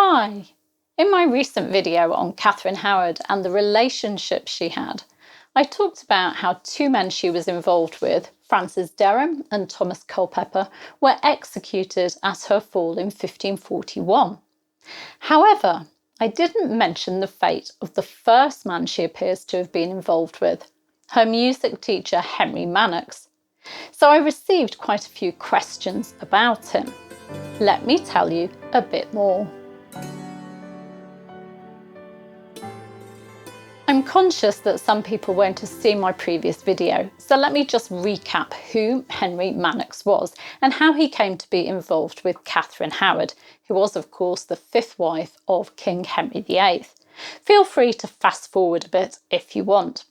Hi! In my recent video on Catherine Howard and the relationship she had, I talked about how two men she was involved with, Francis Dereham and Thomas Culpeper, were executed at her fall in 1541. However, I didn't mention the fate of the first man she appears to have been involved with, her music teacher Henry Manox. So I received quite a few questions about him. Let me tell you a bit more. I'm conscious that some people won't have seen my previous video, so let me just recap who Henry Manox was and how he came to be involved with Catherine Howard, who was of course the fifth wife of King Henry VIII. Feel free to fast forward a bit if you want.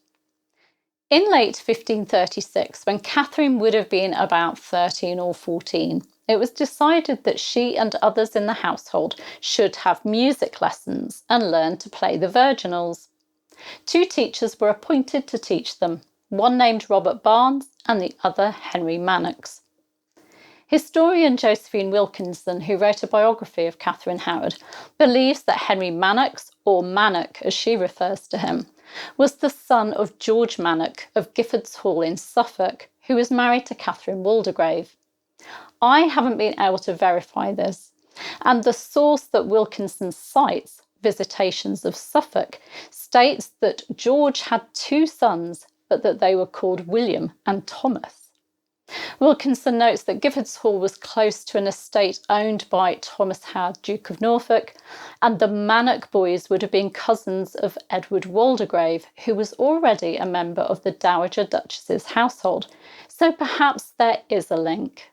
In late 1536, when Catherine would have been about 13 or 14, it was decided that she and others in the household should have music lessons and learn to play the virginals. Two teachers were appointed to teach them, one named Robert Barnes and the other Henry Manox. Historian Josephine Wilkinson, who wrote a biography of Catherine Howard, believes that Henry Manox, or Manock as she refers to him, was the son of George Manock of Gifford's Hall in Suffolk, who was married to Catherine Waldegrave. I haven't been able to verify this, and the source that Wilkinson cites, Visitations of Suffolk, states that George had two sons, but that they were called William and Thomas. Wilkinson notes that Gifford's Hall was close to an estate owned by Thomas Howard, Duke of Norfolk, and the Manock boys would have been cousins of Edward Waldegrave, who was already a member of the Dowager Duchess's household, so perhaps there is a link.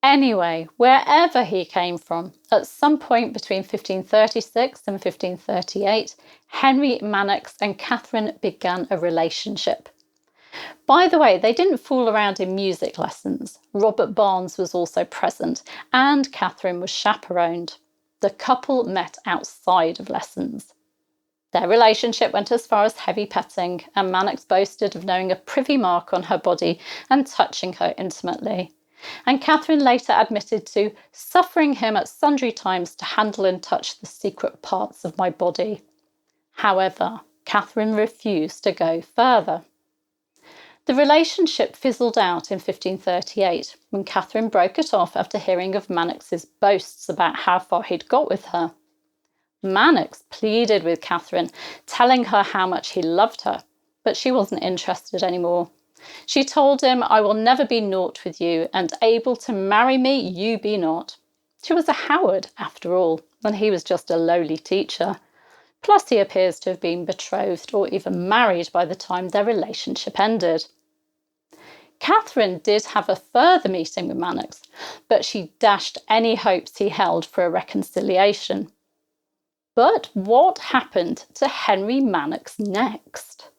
Anyway, wherever he came from, at some point between 1536 and 1538, Henry Manox and Catherine began a relationship. By the way, they didn't fool around in music lessons. Robert Barnes was also present, and Catherine was chaperoned. The couple met outside of lessons. Their relationship went as far as heavy petting, and Manox boasted of knowing a privy mark on her body and touching her intimately. And Catherine later admitted to suffering him at sundry times to handle and touch the secret parts of my body. However, Catherine refused to go further. The relationship fizzled out in 1538 when Catherine broke it off after hearing of Manox's boasts about how far he'd got with her. Manox pleaded with Catherine, telling her how much he loved her, but she wasn't interested anymore. She told him, "I will never be naught with you, and able to marry me you be not." She was a Howard, after all, and he was just a lowly teacher. Plus he appears to have been betrothed or even married by the time their relationship ended. Catherine did have a further meeting with Manox, but she dashed any hopes he held for a reconciliation. But what happened to Henry Manox next?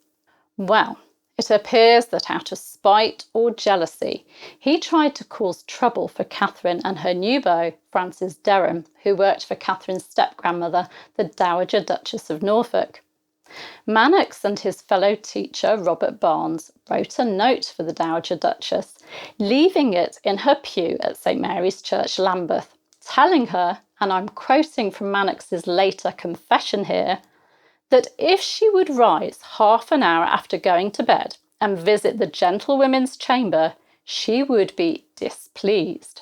Well, it appears that out of spite or jealousy, he tried to cause trouble for Catherine and her new beau, Francis Dereham, who worked for Catherine's step-grandmother, the Dowager Duchess of Norfolk. Manox and his fellow teacher, Robert Barnes, wrote a note for the Dowager Duchess, leaving it in her pew at St Mary's Church, Lambeth, telling her, and I'm quoting from Manox's later confession here, that if she would rise half an hour after going to bed and visit the gentlewomen's chamber, she would be displeased.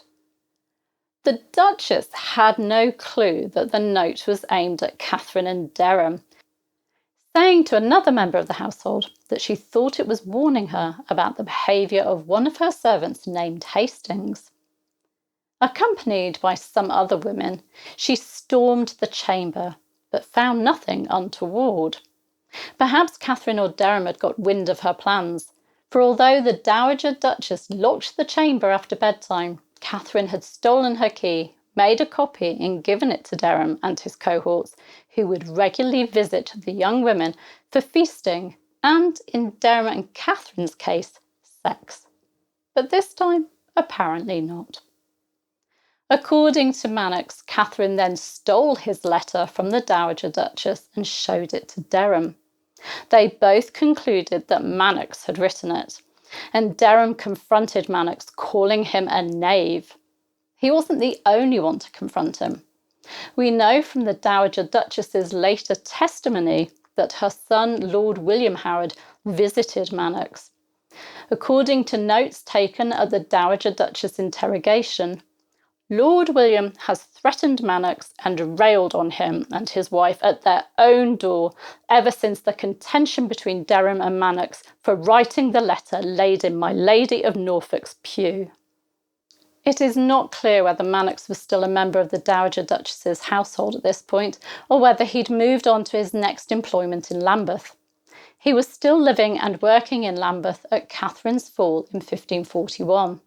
The Duchess had no clue that the note was aimed at Catherine and Dereham, saying to another member of the household that she thought it was warning her about the behaviour of one of her servants named Hastings. Accompanied by some other women, she stormed the chamber, but found nothing untoward. Perhaps Catherine or Dereham had got wind of her plans, for although the Dowager Duchess locked the chamber after bedtime, Catherine had stolen her key, made a copy and given it to Dereham and his cohorts, who would regularly visit the young women for feasting and, in Dereham and Catherine's case, sex. But this time, apparently not. According to Manox, Catherine then stole his letter from the Dowager Duchess and showed it to Dereham. They both concluded that Manox had written it, and Dereham confronted Manox, calling him a knave. He wasn't the only one to confront him. We know from the Dowager Duchess's later testimony that her son, Lord William Howard, visited Manox. According to notes taken at the Dowager Duchess interrogation, Lord William has threatened Manox and railed on him and his wife at their own door ever since the contention between Dereham and Manox for writing the letter laid in my Lady of Norfolk's pew. It is not clear whether Manox was still a member of the Dowager Duchess's household at this point, or whether he'd moved on to his next employment in Lambeth. He was still living and working in Lambeth at Catherine's fall in 1541.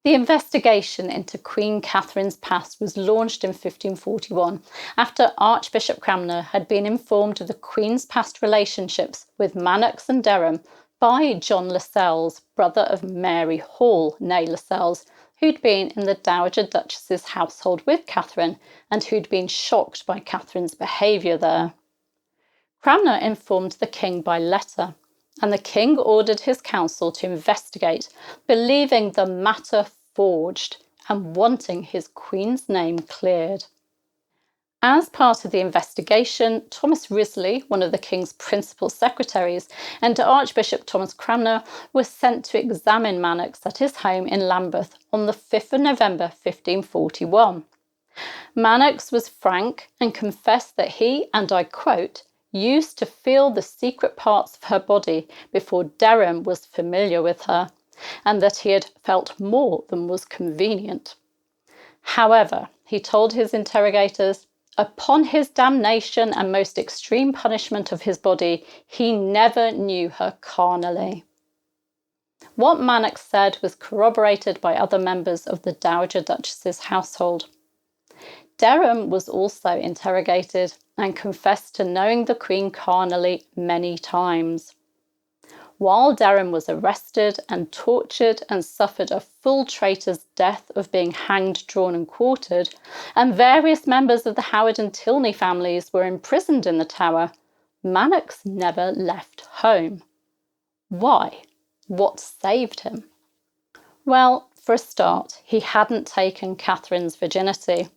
The investigation into Queen Catherine's past was launched in 1541 after Archbishop Cranmer had been informed of the Queen's past relationships with Manox and Dereham by John Lascelles, brother of Mary Hall, née Lascelles, who'd been in the Dowager Duchess's household with Catherine and who'd been shocked by Catherine's behaviour there. Cranmer informed the king by letter, and the king ordered his council to investigate, believing the matter forged and wanting his queen's name cleared. As part of the investigation, Thomas Risley, one of the king's principal secretaries, and Archbishop Thomas Cranmer were sent to examine Manox at his home in Lambeth on the 5th of November 1541. Manox was frank and confessed that he, and I quote, used to feel the secret parts of her body before Dereham was familiar with her, and that he had felt more than was convenient. However, he told his interrogators, upon his damnation and most extreme punishment of his body, he never knew her carnally. What Manox said was corroborated by other members of the Dowager Duchess's household. Dereham was also interrogated and confessed to knowing the Queen carnally many times. While Dereham was arrested and tortured and suffered a full traitor's death of being hanged, drawn and quartered, and various members of the Howard and Tilney families were imprisoned in the Tower, Manox never left home. Why? What saved him? Well, for a start, he hadn't taken Catherine's virginity.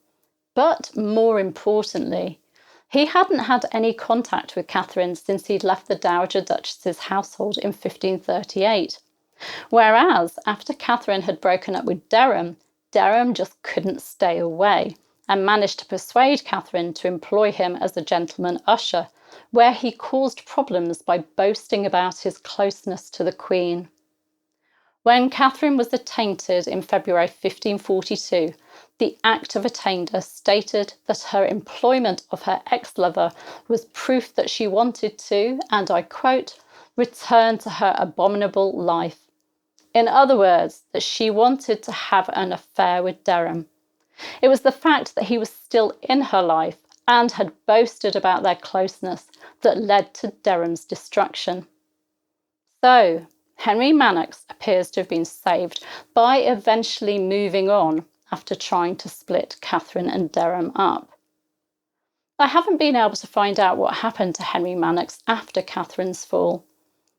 But more importantly, he hadn't had any contact with Catherine since he'd left the Dowager Duchess's household in 1538. Whereas, after Catherine had broken up with Dereham, Dereham just couldn't stay away and managed to persuade Catherine to employ him as a gentleman usher, where he caused problems by boasting about his closeness to the Queen. When Catherine was attainted in February 1542, the Act of Attainder stated that her employment of her ex-lover was proof that she wanted to, and I quote, return to her abominable life. In other words, that she wanted to have an affair with Dereham. It was the fact that he was still in her life and had boasted about their closeness that led to Dereham's destruction. So, Henry Manox appears to have been saved by eventually moving on after trying to split Catherine and Dereham up. I haven't been able to find out what happened to Henry Manox after Catherine's fall.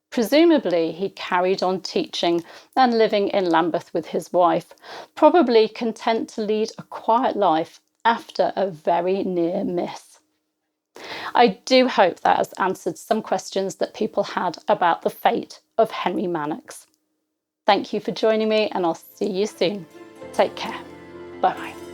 Presumably, he carried on teaching and living in Lambeth with his wife, probably content to lead a quiet life after a very near miss. I do hope that has answered some questions that people had about the fate of Henry Manox. Thank you for joining me, and I'll see you soon. Take care. Bye-bye.